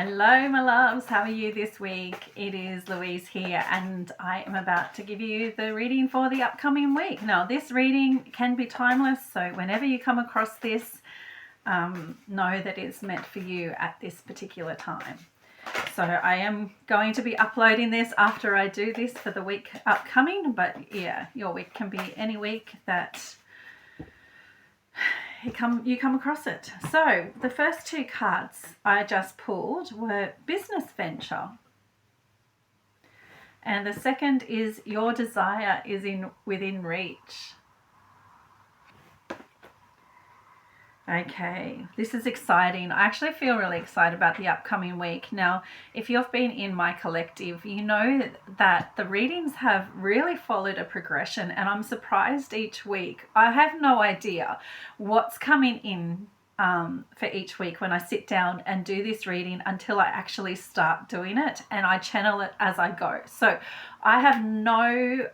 Hello, my loves. How are you this week? It is Louise here, and I am about to give you the reading for the upcoming week. Now, this reading can be timeless, so whenever you come across this, know that it's meant for you at this particular time. So I am going to be uploading this after I do this for the week upcoming, but yeah, your week can be any week that you come across it. So the first two cards I just pulled were business venture, and the second is your desire is within reach. Okay, this is exciting. I actually feel really excited about the upcoming week. Now, if you've been in my collective, you know that the readings have really followed a progression, and I'm surprised each week. I have no idea what's coming in for each week when I sit down and do this reading until I actually start doing it, and I channel it as I go. So I have no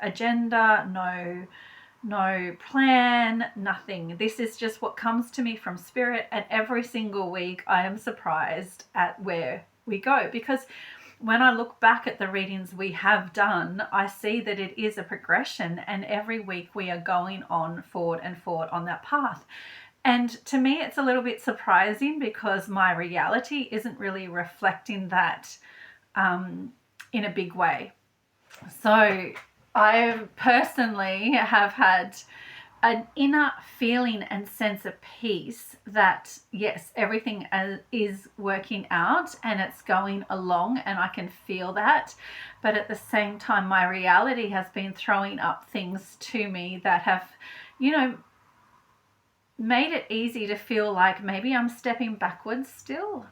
agenda, no plan, nothing. This is just what comes to me from spirit, and every single week I am surprised at where we go, because when I look back at the readings we have done, I see that it is a progression, and every week we are going on forward and forward on that path. And to me it's a little bit surprising because my reality isn't really reflecting that in a big way. So I personally have had an inner feeling and sense of peace that yes, everything is working out and it's going along, and I can feel that. But at the same time, my reality has been throwing up things to me that have, made it easy to feel like maybe I'm stepping backwards still.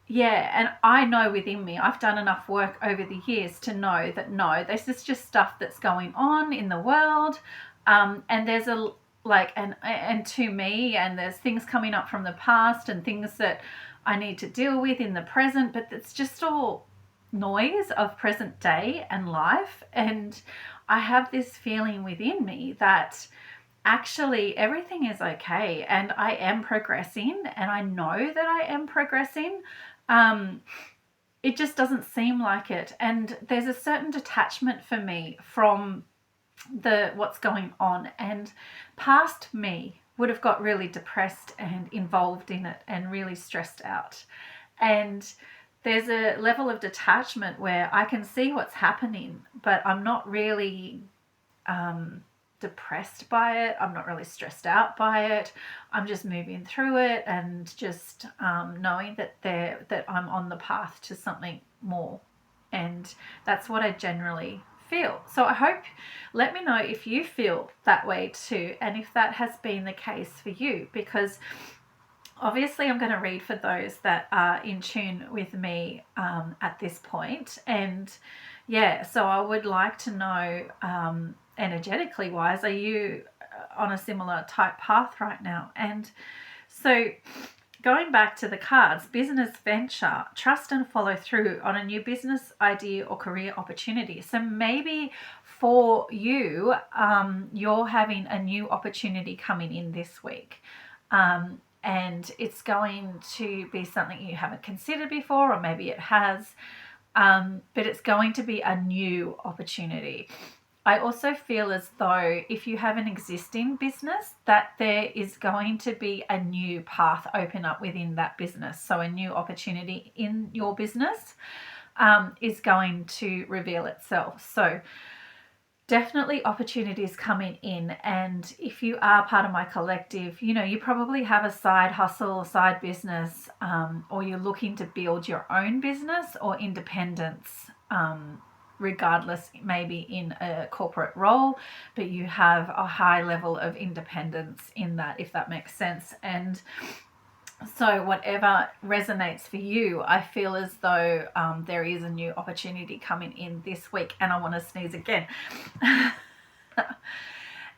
Yeah, and I know within me, I've done enough work over the years to know that no, this is just stuff that's going on in the world, and there's and to me, and there's things coming up from the past and things that I need to deal with in the present, but it's just all noise of present day and life. And I have this feeling within me that actually everything is okay, and I am progressing, and I know that I am progressing. It just doesn't seem like it, and there's a certain detachment for me from what's going on, and past me would have got really depressed and involved in it and really stressed out. And there's a level of detachment where I can see what's happening, but I'm not really depressed by it. I'm not really stressed out by it. I'm just moving through it and just knowing that I'm on the path to something more, and that's what I generally feel. So I hope, let me know if you feel that way too, and if that has been the case for you, because obviously I'm going to read for those that are in tune with me at this point. And yeah, so I would like to know energetically wise, are you on a similar type path right now? And so going back to the cards, business venture, trust and follow through on a new business idea or career opportunity. So maybe for you, you're having a new opportunity coming in this week. And it's going to be something you haven't considered before, or maybe it has, but it's going to be a new opportunity. I also feel as though if you have an existing business, that there is going to be a new path open up within that business. So a new opportunity in your business is going to reveal itself. So definitely opportunities coming in. And if you are part of my collective, you probably have a side hustle, side business, or you're looking to build your own business or independence, regardless, maybe in a corporate role, but you have a high level of independence in that, if that makes sense. And so whatever resonates for you, I feel as though there is a new opportunity coming in this week. And I want to sneeze again.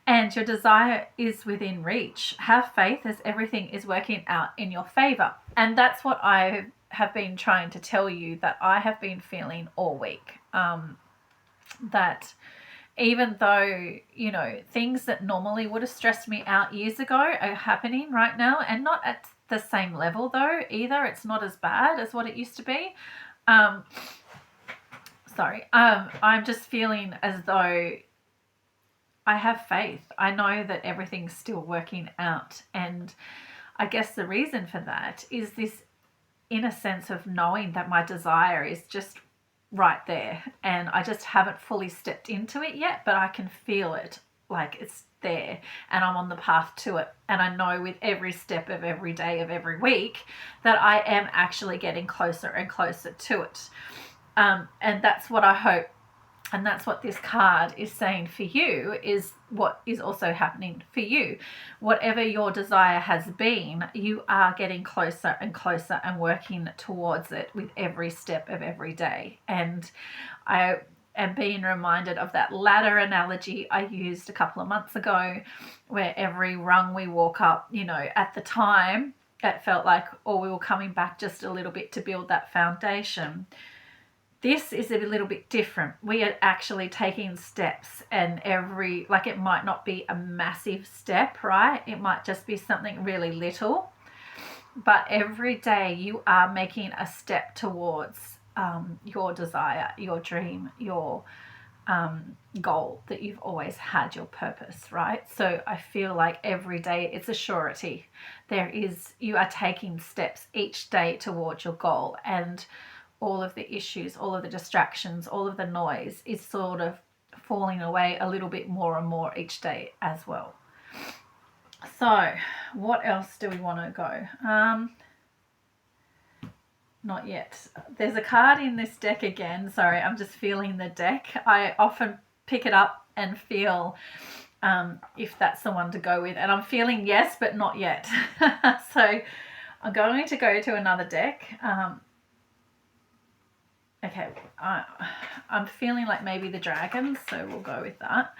And your desire is within reach. Have faith as everything is working out in your favor. And that's what I have been trying to tell you, that I have been feeling all week. That even though, things that normally would have stressed me out years ago are happening right now, and not at the same level though either. It's not as bad as what it used to be. I'm just feeling as though I have faith. I know that everything's still working out. And I guess the reason for that is this inner sense of knowing that my desire is just right there. And I just haven't fully stepped into it yet, but I can feel it, like it's there, and I'm on the path to it. And I know with every step of every day of every week that I am actually getting closer and closer to it. And that's what I hope, and that's what this card is saying for you, is what is also happening for you. Whatever your desire has been, you are getting closer and closer and working towards it with every step of every day. And I am being reminded of that ladder analogy I used a couple of months ago, where every rung we walk up, you know, at the time it felt like, we were coming back just a little bit to build that foundation. This is a little bit different. We are actually taking steps, and it might not be a massive step, right? It might just be something really little, but every day you are making a step towards your desire, your dream, your goal that you've always had, your purpose, right? So I feel like every day it's a surety. You are taking steps each day towards your goal, and all of the issues, all of the distractions, all of the noise is sort of falling away a little bit more and more each day as well. So what else do we want to go? Not yet. There's a card in this deck again. Sorry, I'm just feeling the deck. I often pick it up and feel if that's the one to go with. And I'm feeling yes, but not yet. So I'm going to go to another deck. Okay, I'm feeling like maybe the dragons, so we'll go with that.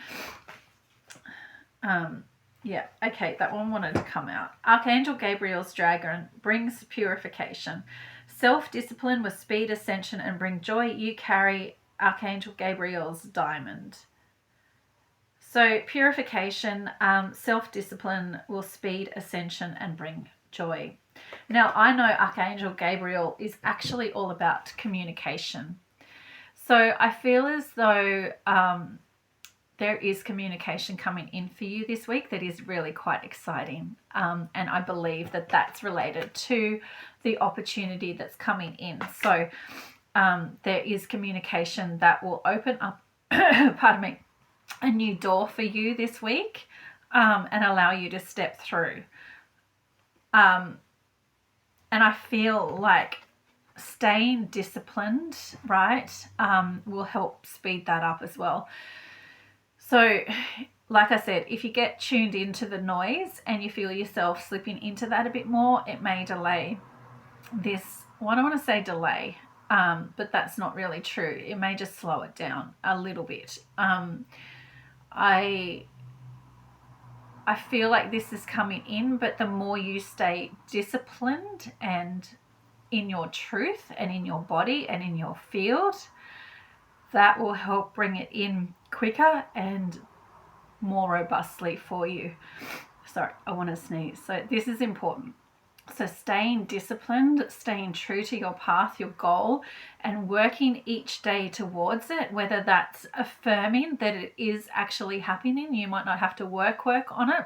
Yeah, okay, that one wanted to come out. Archangel Gabriel's dragon brings purification, self-discipline with speed, ascension, and bring joy. You carry Archangel Gabriel's diamond. So purification, self-discipline will speed, ascension, and bring joy. Now, I know Archangel Gabriel is actually all about communication. So I feel as though there is communication coming in for you this week that is really quite exciting. And I believe that that's related to the opportunity that's coming in. So there is communication that will open up, pardon me, a new door for you this week and allow you to step through. And I feel like staying disciplined, right, will help speed that up as well. So, like I said, if you get tuned into the noise and you feel yourself slipping into that a bit more, it may delay this. Well, I don't want to say delay, but that's not really true. It may just slow it down a little bit. I feel like this is coming in, but the more you stay disciplined and in your truth and in your body and in your field, that will help bring it in quicker and more robustly for you. Sorry, I want to sneeze. So this is important. So staying disciplined, staying true to your path, your goal, and working each day towards it, whether that's affirming that it is actually happening. You might not have to work on it,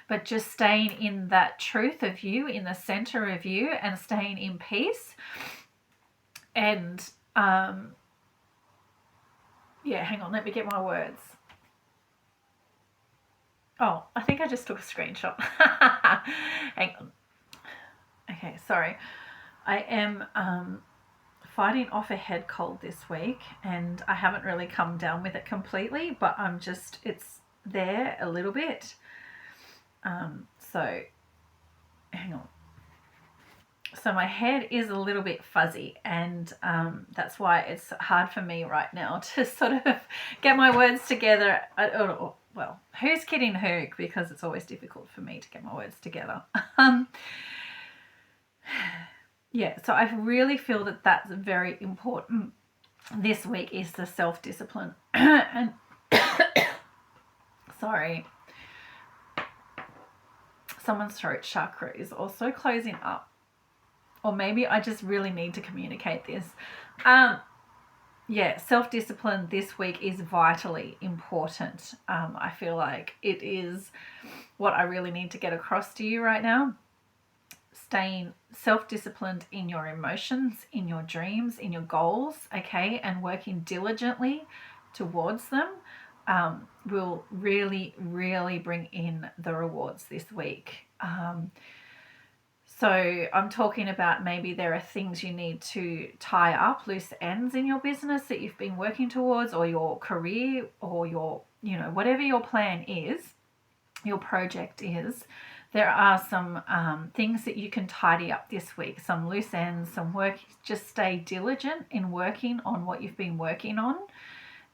but just staying in that truth of you, in the center of you, and staying in peace. And yeah, hang on, let me get my words. Oh, I think I just took a screenshot. Hang on. Okay, sorry. I am fighting off a head cold this week, and I haven't really come down with it completely, but it's there a little bit. So hang on. So my head is a little bit fuzzy, and that's why it's hard for me right now to sort of get my words together. Well, who's kidding who? Because it's always difficult for me to get my words together. Yeah, so I really feel that that's very important this week, is the self-discipline. And sorry. someone's throat chakra is also closing up. Or maybe I just really need to communicate this. Yeah, self-discipline this week is vitally important. I feel like it is what I really need to get across to you right now. Staying self-disciplined in your emotions, in your dreams, in your goals, okay, and working diligently towards them will really, really bring in the rewards this week. So I'm talking about maybe there are things you need to tie up, loose ends in your business that you've been working towards, or your career, or your, whatever your plan is, your project is. There are some things that you can tidy up this week, some loose ends, some work. Just stay diligent in working on what you've been working on,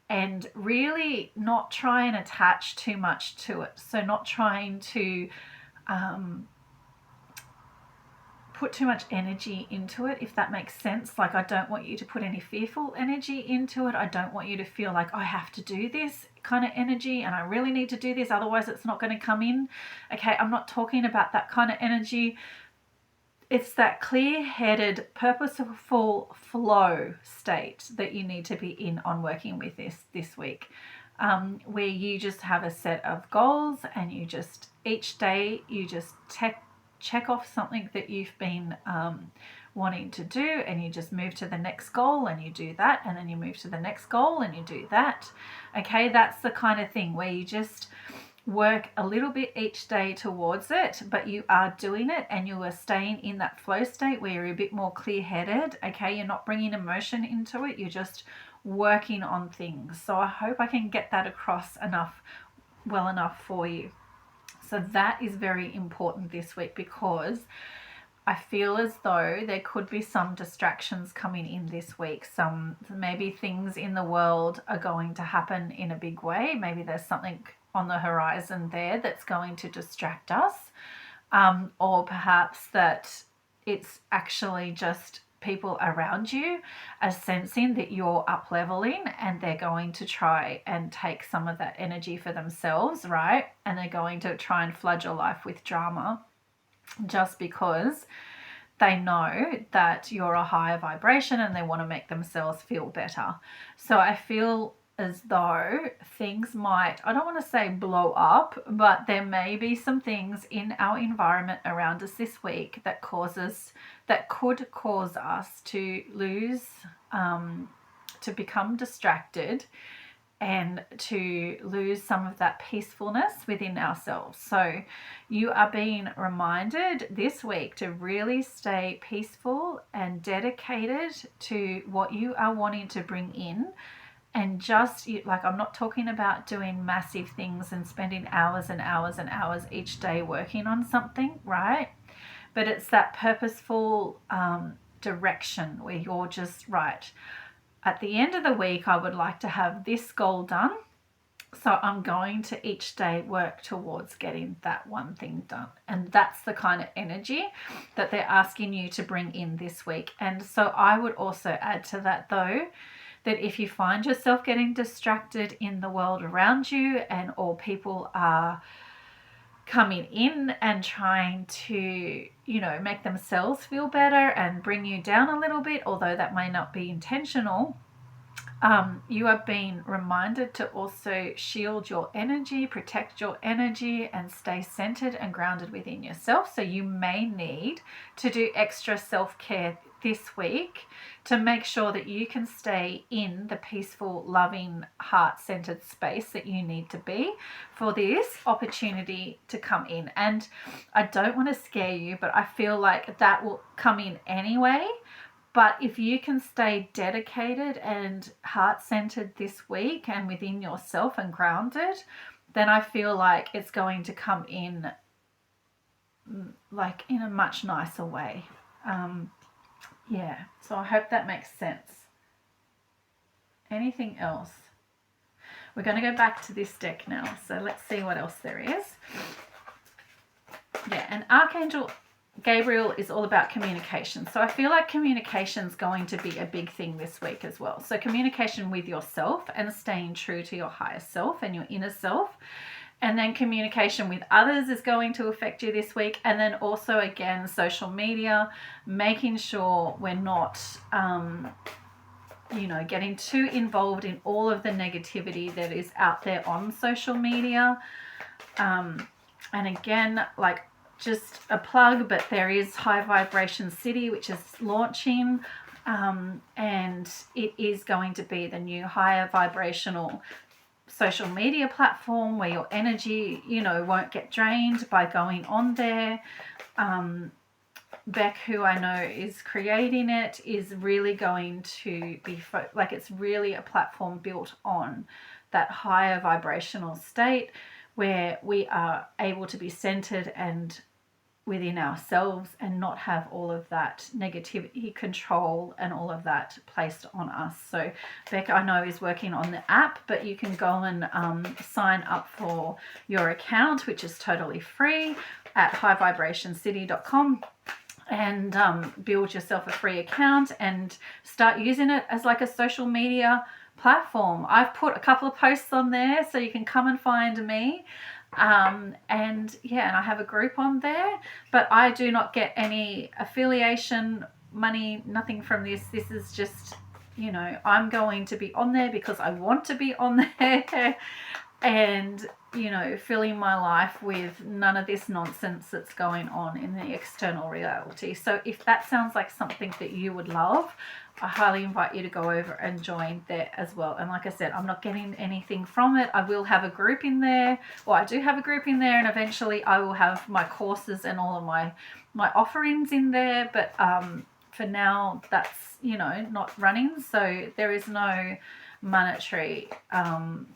and really not try and attach too much to it. So not trying to put too much energy into it, if that makes sense. Like, I don't want you to put any fearful energy into it. I don't want you to feel like I have to do this kind of energy and I really need to do this, otherwise it's not going to come in. Okay, I'm not talking about that kind of energy. It's that clear-headed, purposeful flow state that you need to be in on working with this week, where you just have a set of goals and you just, each day, you just check off something that you've been wanting to do, and you just move to the next goal and you do that, and then you move to the next goal and you do that. Okay, that's the kind of thing where you just work a little bit each day towards it, but you are doing it and you are staying in that flow state where you're a bit more clear-headed. Okay, you're not bringing emotion into it, you're just working on things. So I hope I can get that across well enough for you. So that is very important this week, because I feel as though there could be some distractions coming in this week. Maybe things in the world are going to happen in a big way. Maybe there's something on the horizon there that's going to distract us. Or perhaps that it's actually just people around you are sensing that you're up leveling and they're going to try and take some of that energy for themselves, right? And they're going to try and flood your life with drama just because they know that you're a higher vibration and they want to make themselves feel better. So I feel as though things might, I don't want to say blow up, but there may be some things in our environment around us this week that could cause us to lose, to become distracted and to lose some of that peacefulness within ourselves. So you are being reminded this week to really stay peaceful and dedicated to what you are wanting to bring in. And just like, I'm not talking about doing massive things and spending hours and hours and hours each day working on something, right? But it's that purposeful direction where you're just, right, at the end of the week, I would like to have this goal done. So I'm going to each day work towards getting that one thing done. And that's the kind of energy that they're asking you to bring in this week. And so I would also add to that, though, that if you find yourself getting distracted in the world around you, or people are coming in and trying to, make themselves feel better and bring you down a little bit, although that may not be intentional, you are being reminded to also shield your energy, protect your energy, and stay centered and grounded within yourself. So you may need to do extra self-care this week to make sure that you can stay in the peaceful, loving, heart-centered space that you need to be for this opportunity to come in. And I don't want to scare you, but I feel like that will come in anyway. But if you can stay dedicated and heart-centered this week and within yourself and grounded, then I feel like it's going to come in like in a much nicer way. Yeah, so I hope that makes sense. Anything else? We're going to go back to this deck now. So let's see what else there is. Yeah, and Archangel Gabriel is all about communication. So I feel like communication is going to be a big thing this week as well. So communication with yourself and staying true to your higher self and your inner self, And then communication with others is going to affect you this week. And then also, again, social media, making sure we're not, getting too involved in all of the negativity that is out there on social media. And again, like, just a plug, but there is High Vibration City, which is launching. And it is going to be the new higher vibrational social media platform where your energy, won't get drained by going on there. Beck, who I know is creating it, is really going to be it's really a platform built on that higher vibrational state where we are able to be centered and within ourselves and not have all of that negativity, control, and all of that placed on us. So Beck, I know, is working on the app, but you can go and sign up for your account, which is totally free, at highvibrationcity.com, and build yourself a free account and start using it as like a social media platform. I've put a couple of posts on there, so you can come and find me. And I have a group on there, but I do not get any affiliation money, nothing from this. This is just, I'm going to be on there because I want to be on there and, filling my life with none of this nonsense that's going on in the external reality. So if that sounds like something that you would love, I highly invite you to go over and join there as well. And like I said, I'm not getting anything from it. I will have a group in there, or I do have a group in there, and eventually I will have my courses and all of my offerings in there. But for now, that's, not running. So there is no monetary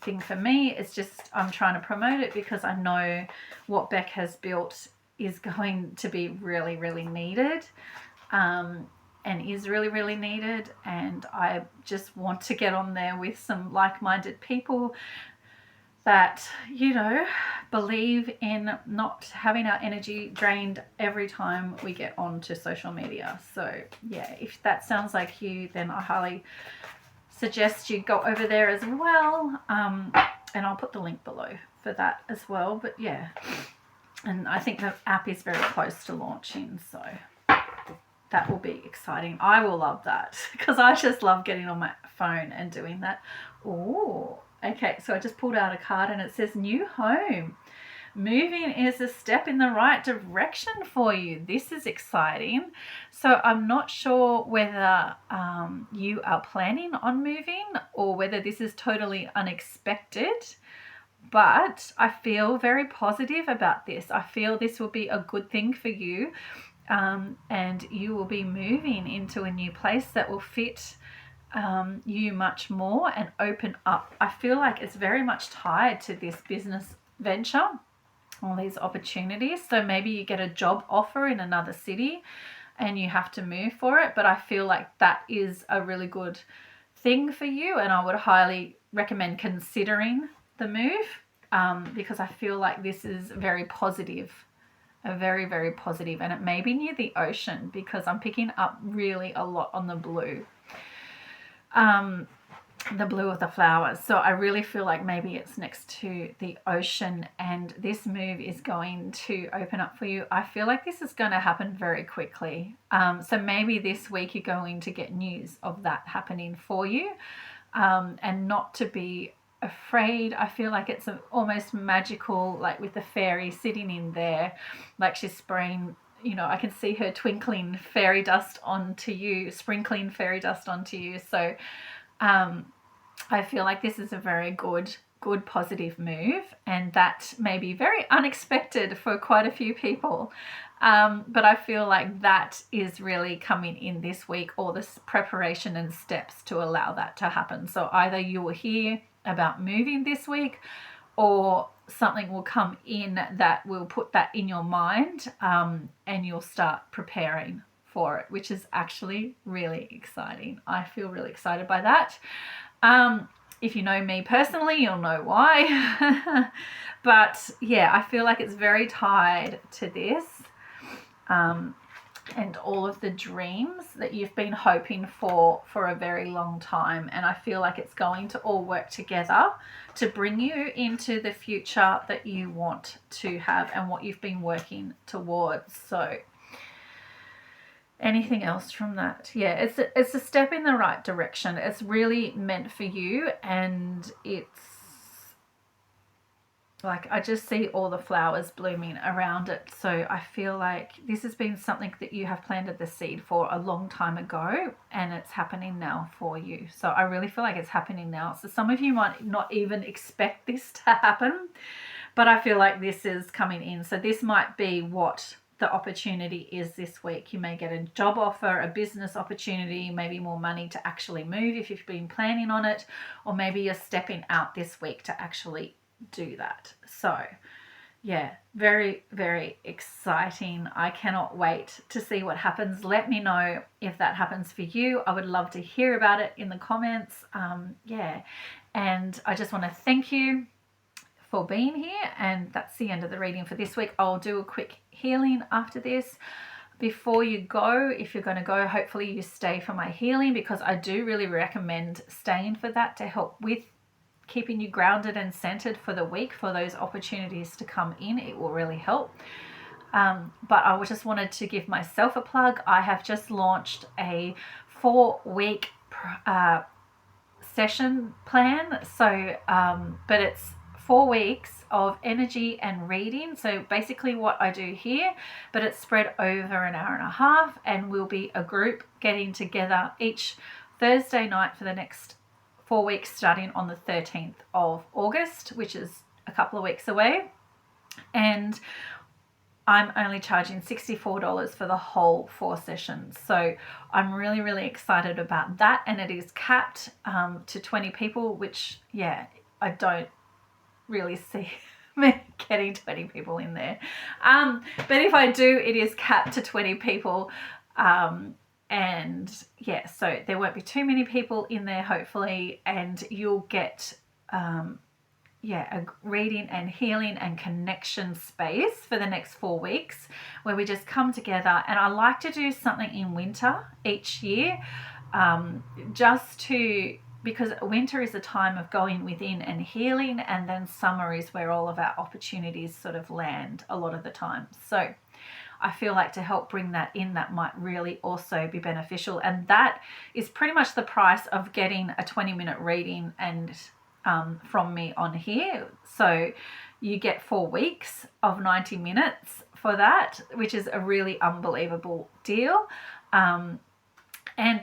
thing for me. It's just I'm trying to promote it because I know what Beck has built is going to be really, really needed. And is really, really needed. And I just want to get on there with some like-minded people that, believe in not having our energy drained every time we get onto social media. So yeah, if that sounds like you, then I highly suggest you go over there as well. And I'll put the link below for that as well. But yeah, and I think the app is very close to launching, so that will be exciting. I will love that because I just love getting on my phone and doing that. Oh, okay. So I just pulled out a card and it says new home. Moving is a step in the right direction for you. This is exciting. So I'm not sure whether you are planning on moving or whether this is totally unexpected, but I feel very positive about this. I feel this will be a good thing for you. And you will be moving into a new place that will fit you much more and open up. I feel like it's very much tied to this business venture, all these opportunities. So maybe you get a job offer in another city and you have to move for it, but I feel like that is a really good thing for you, and I would highly recommend considering the move because I feel like this is very positive. A very, very positive, and it may be near the ocean because I'm picking up really a lot on the blue of the flowers. So I really feel like maybe it's next to the ocean and this move is going to open up for you. I feel like this is going to happen very quickly. So maybe this week you're going to get news of that happening for you, and not to be afraid. I feel like it's almost magical, like with the fairy sitting in there, like she's spraying, I can see her twinkling fairy dust onto you, sprinkling fairy dust onto you. So I feel like this is a very good positive move, and that may be very unexpected for quite a few people. But I feel like that is really coming in this week, all this preparation and steps to allow that to happen. So either you will hear about moving this week, or something will come in that will put that in your mind, and you'll start preparing for it, which is actually really exciting. I feel really excited by that. If you know me personally, you'll know why. But yeah, I feel like it's very tied to this. and all of the dreams that you've been hoping for a very long time. And I feel like it's going to all work together to bring you into the future that you want to have and what you've been working towards. So anything else from that? Yeah, it's a step in the right direction. It's really meant for you, and it's like I just see all the flowers blooming around it. So I feel like this has been something that you have planted the seed for a long time ago, and it's happening now for you. So I really feel like it's happening now. So some of you might not even expect this to happen, but I feel like this is coming in. So this might be what the opportunity is this week. You may get a job offer, a business opportunity, maybe more money to actually move if you've been planning on it, or maybe you're stepping out this week to actually do that. So yeah, very, very exciting. I cannot wait to see what happens. Let me know if that happens for you. I would love to hear about it in the comments. Yeah, and I just want to thank you for being here, and that's the end of the reading for this week. I'll do a quick healing after this. Before you go, if you're going to go, hopefully you stay for my healing, because I do really recommend staying for that to help with keeping you grounded and centered for the week, for those opportunities to come in. It will really help. But I just wanted to give myself a plug. I have just launched a 4-week session plan. So, but it's 4 weeks of energy and reading. So basically what I do here, but it's spread over an hour and a half, and we'll be a group getting together each Thursday night for the next 4 weeks, starting on the 13th of August, which is a couple of weeks away. And I'm only charging $64 for the whole 4 sessions. So I'm really, really excited about that. And it is capped to 20 people, which, yeah, I don't really see me getting 20 people in there. But if I do, it is capped to 20 people. And yeah, so there won't be too many people in there, hopefully, and you'll get a reading and healing and connection space for the next 4 weeks, where we just come together. And I like to do something in winter each year, because winter is a time of going within and healing, and then summer is where all of our opportunities sort of land a lot of the time. So I feel like to help bring that in, that might really also be beneficial. And that is pretty much the price of getting a 20-minute reading and from me on here. So you get 4 weeks of 90 minutes for that, which is a really unbelievable deal. And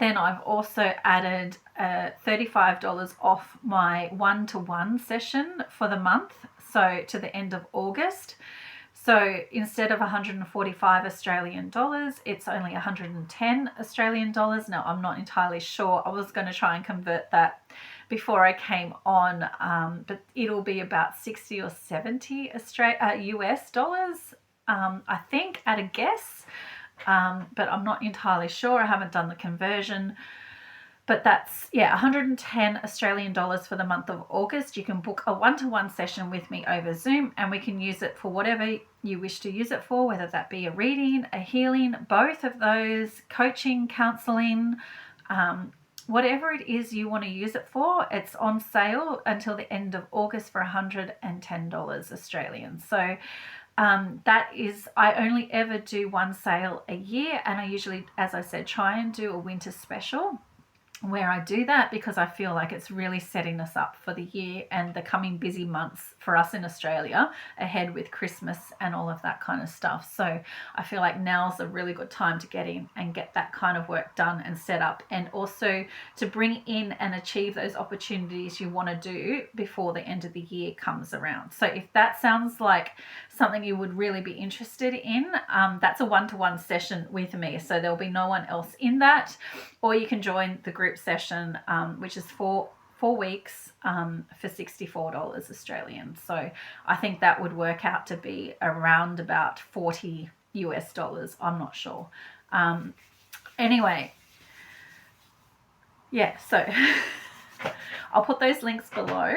then I've also added $35 off my 1-to-1 session for the month, so to the end of August. So instead of 145 Australian dollars, it's only 110 Australian dollars. Now, I'm not entirely sure. I was going to try and convert that before I came on, but it'll be about 60 or 70 US dollars, I think, at a guess. But I'm not entirely sure. I haven't done the conversion. But that's, 110 Australian dollars for the month of August. You can book a 1-to-1 session with me over Zoom, and we can use it for whatever you wish to use it for, whether that be a reading, a healing, both of those, coaching, counseling, whatever it is you want to use it for. It's on sale until the end of August for $110 Australian. So that is, I only ever do one sale a year, and I usually, as I said, try and do a winter special where I do that, because I feel like it's really setting us up for the year and the coming busy months for us in Australia ahead with Christmas and all of that kind of stuff. So I feel like now's a really good time to get in and get that kind of work done and set up, and also to bring in and achieve those opportunities you want to do before the end of the year comes around. So if that sounds like something you would really be interested in, that's a 1-to-1 session with me. So there'll be no one else in that, or you can join the group session, which is 4 weeks for $64 Australian. So I think that would work out to be around about 40 US dollars. I'm not sure. Anyway, yeah, so I'll put those links below.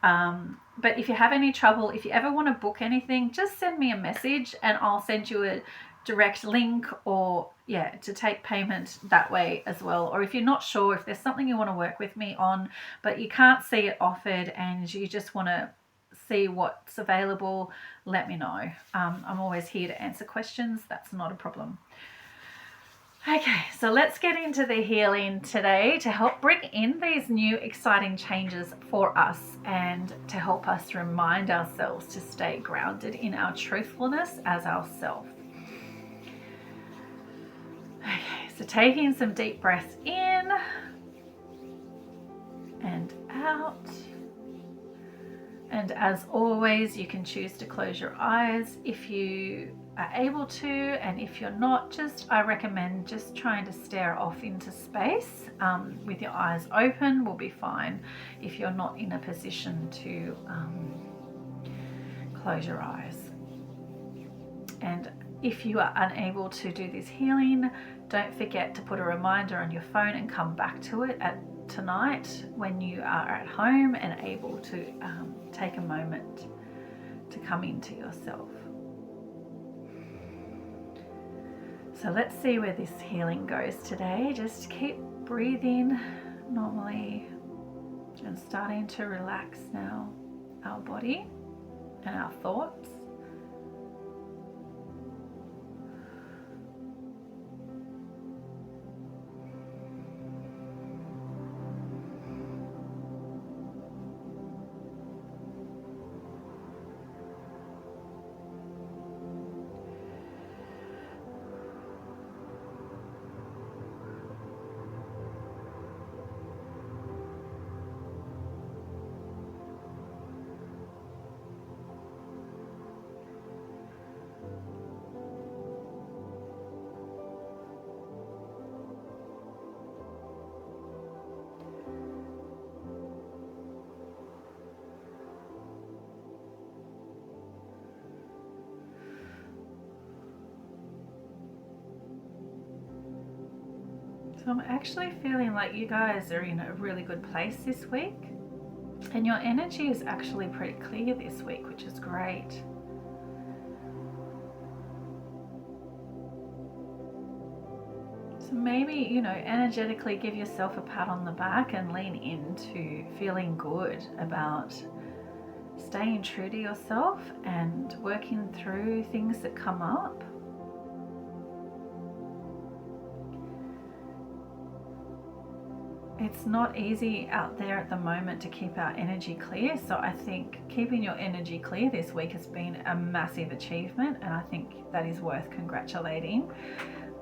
But if you have any trouble, if you ever want to book anything, just send me a message and I'll send you direct link, or to take payment that way as well. Or if you're not sure, if there's something you want to work with me on but you can't see it offered and you just want to see what's available, let me know. I'm always here to answer questions. That's not a problem. Okay, so let's get into the healing today to help bring in these new exciting changes for us and to help us remind ourselves to stay grounded in our truthfulness as ourself. Okay, so taking some deep breaths in and out. And as always, you can choose to close your eyes if you are able to, and if you're not, I recommend just trying to stare off into space with your eyes open will be fine if you're not in a position to close your eyes. And if you are unable to do this healing, don't forget to put a reminder on your phone and come back to it at tonight when you are at home and able to take a moment to come into yourself. So let's see where this healing goes today. Just keep breathing normally and starting to relax now our body and our thoughts. So I'm actually feeling like you guys are in a really good place this week, and your energy is actually pretty clear this week, which is great. So maybe, energetically give yourself a pat on the back and lean into feeling good about staying true to yourself and working through things that come up. It's not easy out there at the moment to keep our energy clear, so I think keeping your energy clear this week has been a massive achievement, and I think that is worth congratulating.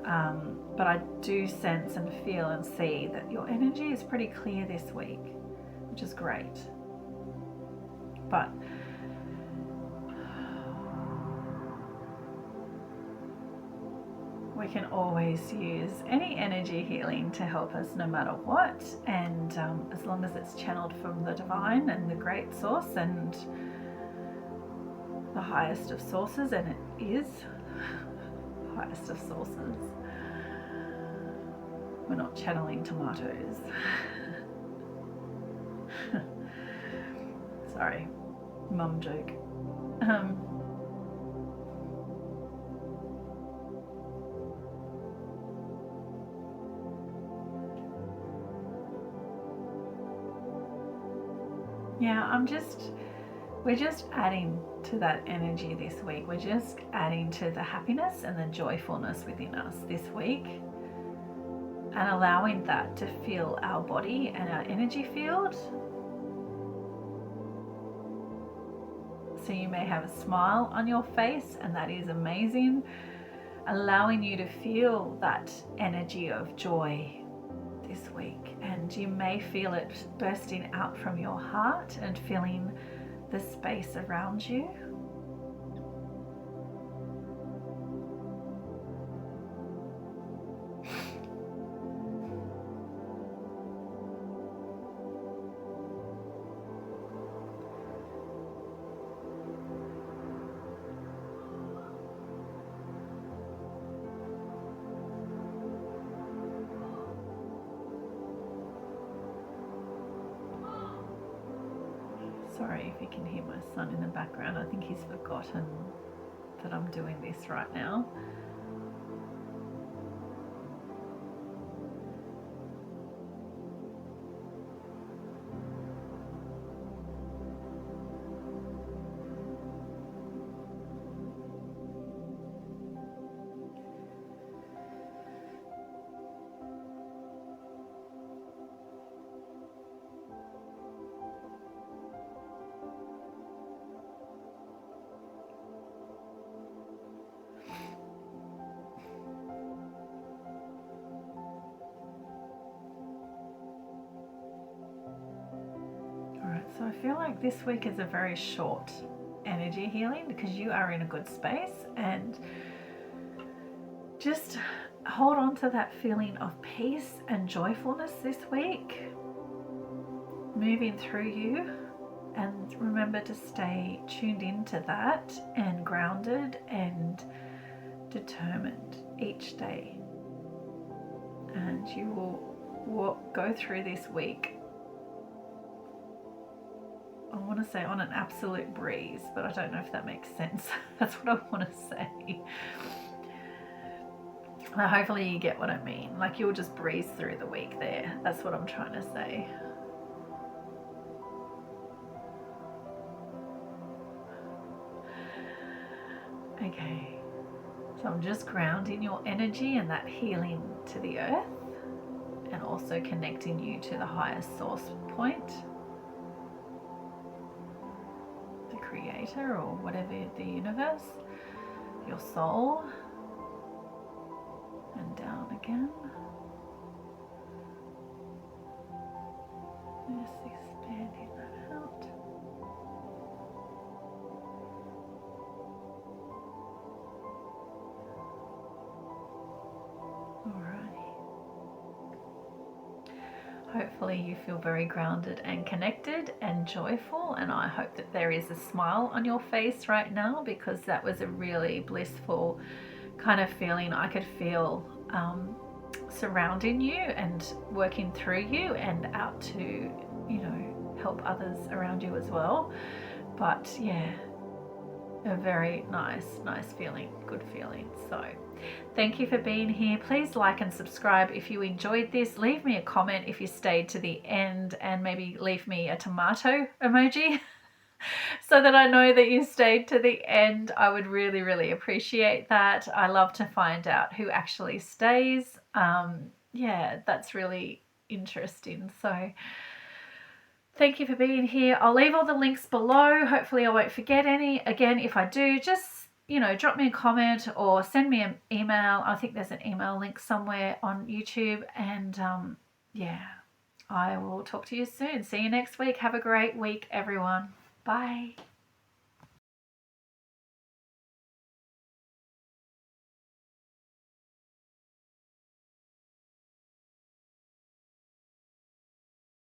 But I do sense and feel and see that your energy is pretty clear this week, which is great. But we can always use any energy healing to help us no matter what, and as long as it's channeled from the divine and the great source and the highest of sources, and it is the highest of sources. We're not channeling tomatoes. Sorry, mum joke. Yeah, we're just adding to that energy this week. We're just adding to the happiness and the joyfulness within us this week, and allowing that to fill our body and our energy field. So you may have a smile on your face, and that is amazing. Allowing you to feel that energy of joy this week, and you may feel it bursting out from your heart and filling the space around you. Sorry if you can hear my son in the background. I think he's forgotten that I'm doing this right now. So I feel like this week is a very short energy healing because you are in a good space, and just hold on to that feeling of peace and joyfulness this week, moving through you. And remember to stay tuned into that and grounded and determined each day. And you will go through this week, I want to say on an absolute breeze, but I don't know if that makes sense. That's what I want to say. Hopefully you get what I mean. Like, you'll just breeze through the week there. That's what I'm trying to say. Okay, so I'm just grounding your energy and that healing to the earth, and also connecting you to the highest source point, the creator or whatever, the universe, your soul, and down again. Just expanding that out. Hopefully you feel very grounded and connected and joyful, and I hope that there is a smile on your face right now, because that was a really blissful kind of feeling. I could feel surrounding you and working through you and out to, you know, help others around you as well. But yeah, a very nice feeling, good feeling. So thank you for being here. Please like and subscribe if you enjoyed this. Leave me a comment if you stayed to the end, and maybe leave me a tomato emoji so that I know that you stayed to the end. I would really appreciate that. I love to find out who actually stays. Yeah, that's really interesting. So thank you for being here. I'll leave all the links below. Hopefully I won't forget any. Again, if I do, just, you know, drop me a comment or send me an email. I think there's an email link somewhere on YouTube. And yeah, I will talk to you soon. See you next week. Have a great week, everyone. Bye.